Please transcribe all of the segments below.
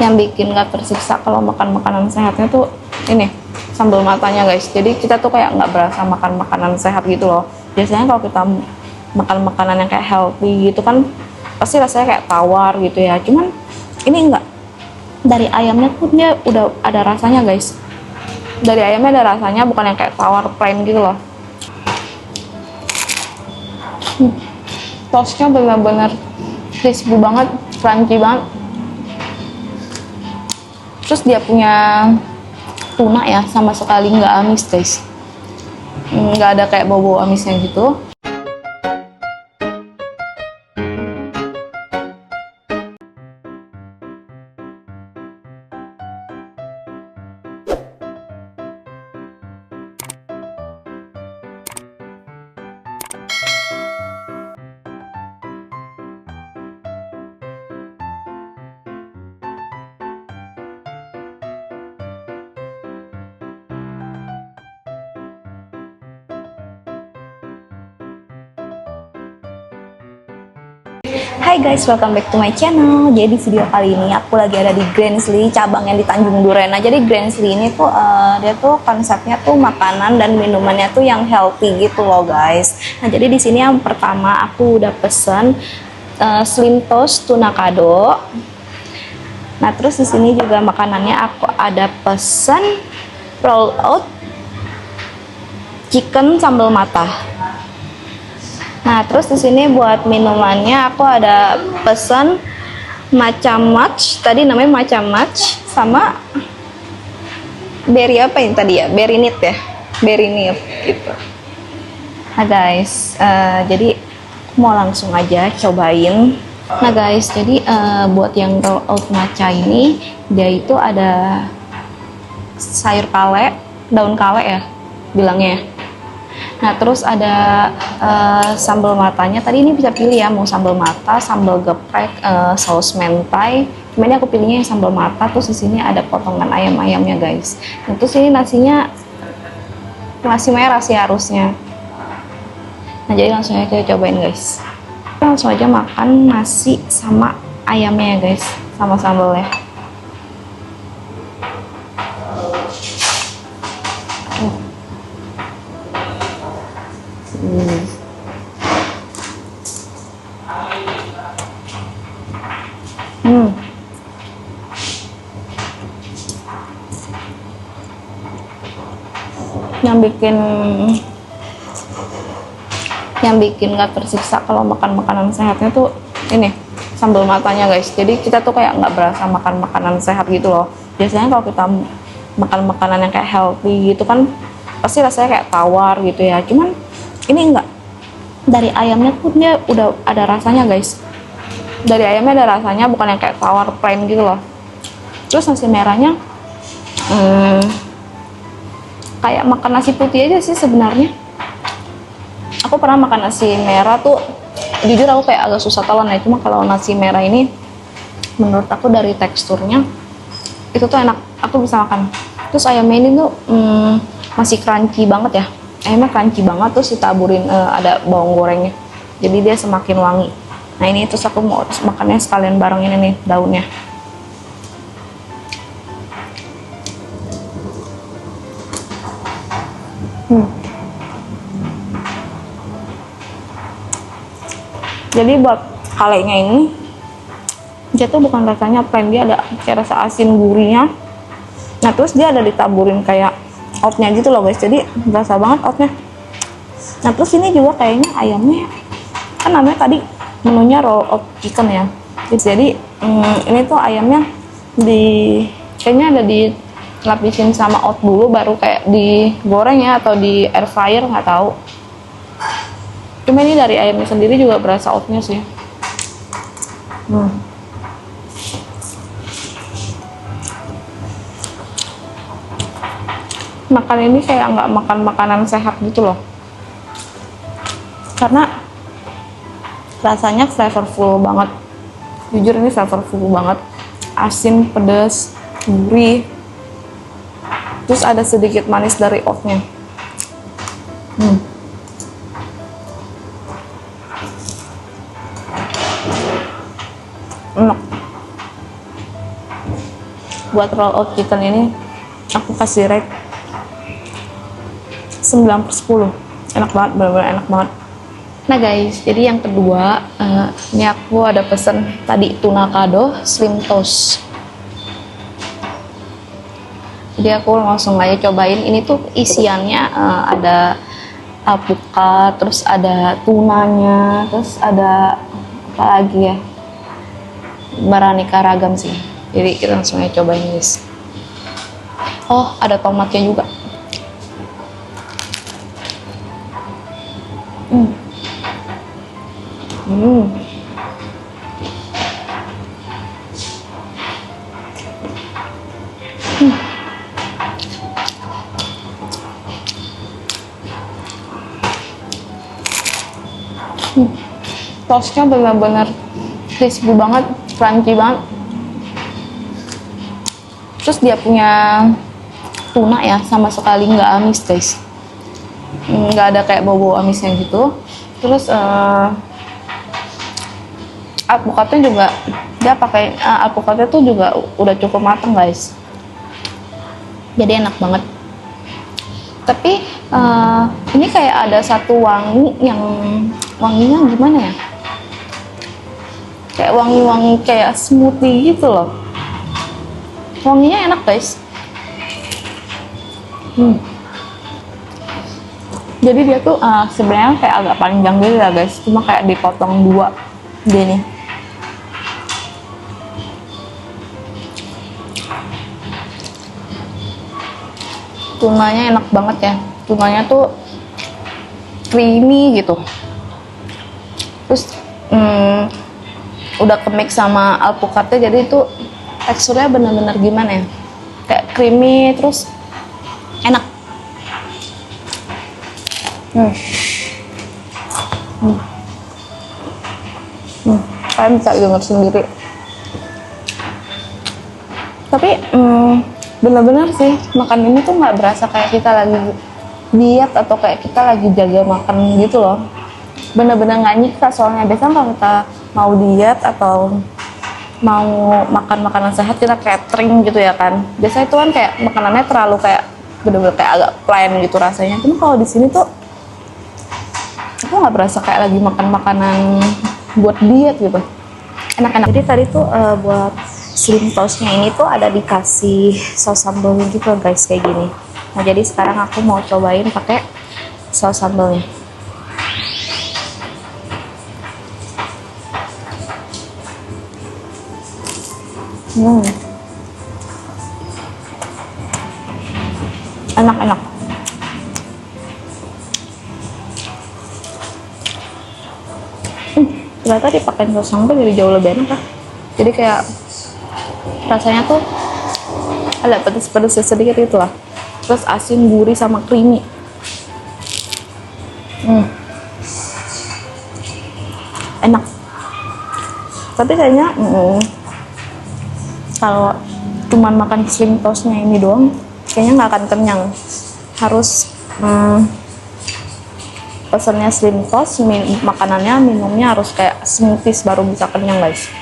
Yang bikin gak tersiksa kalau makan makanan sehatnya tuh ini sambal matanya guys. Jadi kita tuh kayak nggak berasa makan makanan sehat gitu loh. Biasanya kalau kita makan makanan yang kayak healthy gitu kan pasti rasanya kayak tawar gitu ya, cuman ini enggak. Dari ayamnya pun dia udah ada rasanya guys. Dari ayamnya ada rasanya, bukan yang kayak tawar plain gitu loh. Toastnya benar-benar crispy banget, crunchy banget. Terus dia punya tuna ya, sama sekali nggak amis guys. Nggak ada kayak bau-bau amisnya gitu. Hai guys, welcome back to my channel. Jadi video kali ini aku lagi ada di Grainsly, cabang yang di Tanjung Duren. Nah, jadi Grainsly ini tuh dia tuh konsepnya tuh makanan dan minumannya tuh yang healthy gitu loh guys. Nah, jadi di sini yang pertama aku udah pesen slim toast tuna kado. Nah, terus di sini juga makanannya aku ada pesen roll out chicken sambal mata. Nah, terus di sini buat minumannya aku ada pesan macam match, tadi namanya macam match, sama berry apa ini tadi ya, berry nip ya, berry nip gitu. Nah guys, jadi mau langsung aja cobain. Nah guys, jadi buat yang roll out matcha ini dia itu ada sayur kale, daun kale ya bilangnya. Nah, terus ada sambal matanya. Tadi ini bisa pilih ya, mau sambal mata, sambal geprek, saus mentai. Cuma ini aku pilihnya yang sambal mata. Terus di sini ada potongan ayam-ayamnya guys. Nah, terus ini nasinya nasi merah sih harusnya. Nah, jadi langsung aja kita cobain guys. Kita langsung aja makan nasi sama ayamnya ya guys, sama sambalnya. Yang bikin nggak tersiksa kalau makan makanan sehatnya tuh ini sambal matanya guys. Jadi kita tuh kayak nggak berasa makan makanan sehat gitu loh. Biasanya kalau kita makan makanan yang kayak healthy gitu kan pasti rasanya kayak tawar gitu ya, cuman ini enggak. Dari ayamnya pun dia udah ada rasanya guys. Dari ayamnya ada rasanya, bukan yang kayak tawar plain gitu loh. Terus nasi merahnya kayak makan nasi putih aja sih sebenarnya. Aku pernah makan nasi merah tuh, jujur aku kayak agak susah telan ya. Cuma kalau nasi merah ini menurut aku dari teksturnya itu tuh enak, aku bisa makan. Terus ayamnya ini tuh masih crunchy banget ya. Ayamnya crunchy banget, terus ditaburin ada bawang gorengnya, jadi dia semakin wangi. Nah ini terus aku mau makannya sekalian bareng ini nih daunnya. Jadi buat kalenya ini dia tuh bukan rasanya plain, dia ada kayak rasa asin gurihnya. Nah terus dia ada ditaburin kayak oatnya gitu loh guys, jadi berasa banget oatnya. Nah terus ini juga kayaknya ayamnya kan namanya tadi menunya roll out chicken ya, jadi ini tuh ayamnya kayaknya ada dilapisin sama oat dulu baru kayak digoreng ya, atau di air fryer nggak tahu. Cuma ini dari ayamnya sendiri juga berasa oatnya sih. Makan ini kayak nggak makan makanan sehat gitu loh, karena rasanya flavorful banget. Jujur ini flavorful banget, asin, pedas, gurih, terus ada sedikit manis dari oatnya. Enak. buat roll out chicken ini aku kasih rate 9/10. Enak banget, bener-bener enak banget. Nah guys, jadi yang kedua, ini aku ada pesen tadi tuna kado slim toast. Jadi aku langsung aja cobain. Ini tuh isiannya ada alpukat, terus ada tunanya, terus ada apa lagi ya, beraneka ragam sih. Jadi kita langsung aja cobain guys. Oh, ada tomatnya juga. Toastnya benar-benar crispy banget, crunchy banget. Terus dia punya tuna ya, sama sekali nggak amis guys, nggak ada kayak bau-bau amisnya gitu. Terus alpukatnya juga dia pakai alpukatnya tuh juga udah cukup matang guys, jadi enak banget. Tapi ini kayak ada satu wangi yang wanginya gimana ya, kayak wangi-wangi kayak smoothie gitu loh. Wanginya enak guys. Jadi dia tuh sebenarnya kayak agak panjang gitu ya guys, cuma kayak dipotong dua gini. Tunanya enak banget ya, tunanya tuh creamy gitu. Terus udah kemix sama alpukatnya, jadi itu teksturnya bener-bener gimana ya, kayak creamy terus enak. Kalian bisa denger sendiri. Tapi bener-bener sih makan ini tuh nggak berasa kayak kita lagi diet atau kayak kita lagi jaga makan gitu loh. Bener-bener nggak nyiksa, soalnya biasanya kalau kita mau diet atau mau makan makanan sehat kita catering gitu ya kan, biasanya itu kan kayak makanannya terlalu kayak bener-bener kayak agak plain gitu rasanya. Cuma kalau di sini tuh aku nggak berasa kayak lagi makan makanan buat diet gitu, enak-enak. Jadi tadi tuh buat slim toastnya ini tuh ada dikasih saus sambal gitu guys, kayak gini. Nah jadi sekarang aku mau cobain pakai saus sambalnya. Enak-enak. Ternyata dipakai saus sambal jadi jauh lebih enak lah. Jadi kayak rasanya tuh ada pedes-pedes sedikit gitu lah. Terus asin, gurih, sama creamy. Enak. Tapi kayaknya kalau cuman makan slim toastnya ini doang kayaknya nggak akan kenyang. Harus pesannya slim toast, makanannya, minumnya harus kayak smoothies baru bisa kenyang guys.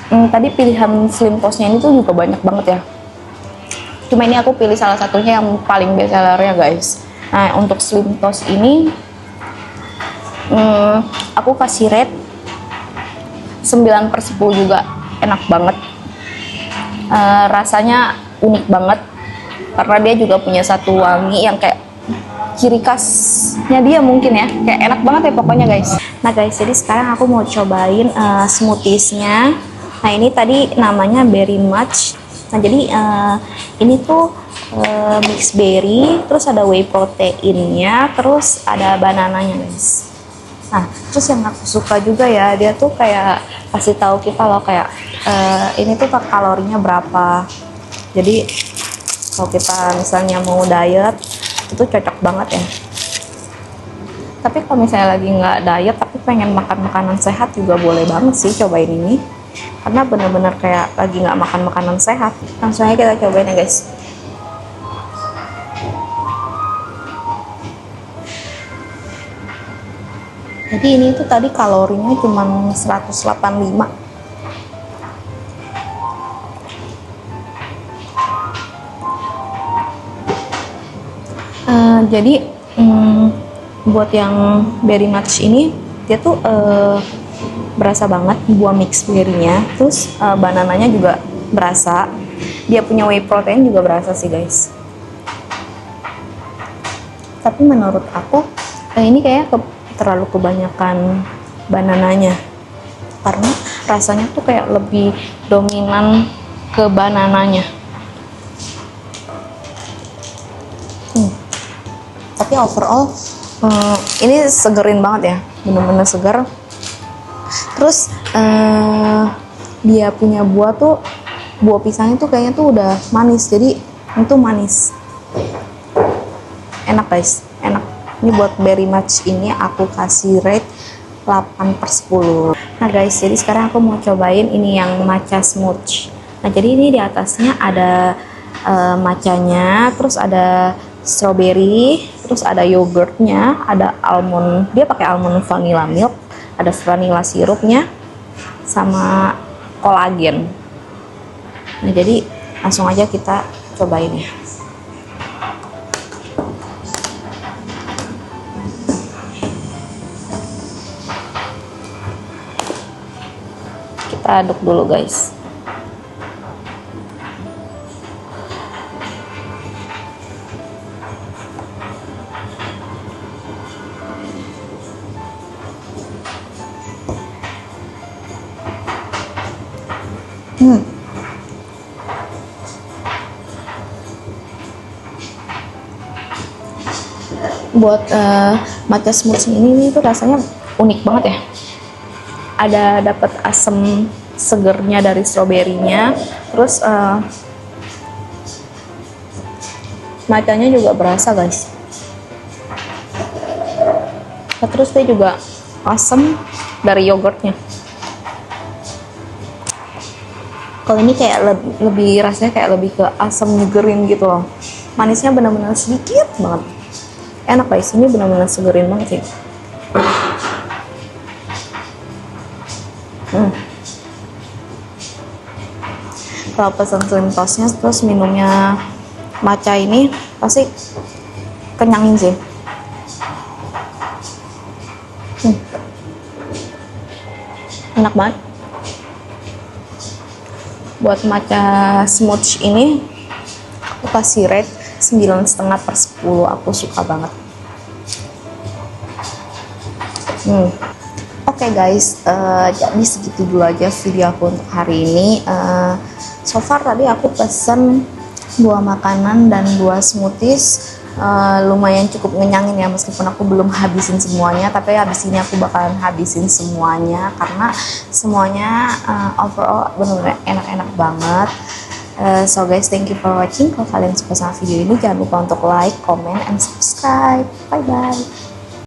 Tadi pilihan slim toastnya ini tuh juga banyak banget ya, cuma ini aku pilih salah satunya yang paling best sellernya guys. Nah untuk slim toast ini aku kasih rate 9/10 juga. Enak banget, rasanya unik banget karena dia juga punya satu wangi yang kayak ciri khasnya dia mungkin ya, kayak enak banget ya pokoknya guys. Nah guys, jadi sekarang aku mau cobain smoothiesnya. Nah ini tadi namanya berry match. Nah jadi ini tuh mix berry, terus ada whey proteinnya, terus ada banananya guys. Nah terus yang aku suka juga ya, dia tuh kayak kasih tahu kita loh kayak ini tuh kalorinya berapa. Jadi kalau kita misalnya mau diet itu cocok banget ya. Tapi kalau misalnya lagi nggak diet tapi pengen makan makanan sehat juga boleh banget sih cobain ini, karena bener-bener kayak lagi nggak makan makanan sehat. Langsung aja kita cobain ya guys. Jadi ini tuh tadi kalorinya cuma 185. Jadi buat yang berry match ini dia tuh berasa banget buah mix berry-nya, terus banananya juga berasa, dia punya whey protein juga berasa sih guys. Tapi menurut aku ini kayak terlalu kebanyakan banananya, karena rasanya tuh kayak lebih dominan ke banananya. Tapi overall ini segerin banget ya, bener-bener seger. Terus dia punya buah pisangnya tuh kayaknya tuh udah manis, jadi itu manis, enak guys, enak. Ini buat berry match ini aku kasih rate 8/10. Nah guys, jadi sekarang aku mau cobain ini yang matcha smoothie. Nah jadi ini di atasnya ada matchanya, terus ada strawberry, terus ada yogurtnya, ada almond, dia pakai almond vanilla milk, ada vanilla sirupnya, sama kolagen. Nah jadi langsung aja kita cobain ya. Kita aduk dulu guys. Buat matcha smoothie ini tuh rasanya unik banget ya. Ada dapat asam segernya dari stroberinya, terus matchanya juga berasa guys. Nah, terus dia juga asam dari yogurtnya. Kalau ini kayak lebih rasanya kayak lebih ke asam nyegerin gitu loh. Manisnya benar-benar sedikit banget. Enak guys, ini benar-benar segerin banget sih. Kalau pesan slim toastnya terus minumnya matcha ini pasti kenyangin sih. Enak banget. Buat matcha smoothie ini aku kasih rate 9,5/10. Aku suka banget. Oke guys, jadi segitu dulu aja video aku untuk hari ini. So far tadi aku pesen buah makanan dan buah smoothies, lumayan cukup ngenyangin ya, meskipun aku belum habisin semuanya, tapi habis ini aku bakalan habisin semuanya karena semuanya overall benar-benar enak-enak banget. So guys, thank you for watching. Kalau kalian suka sama video ini, jangan lupa untuk like, comment, and subscribe. Bye bye.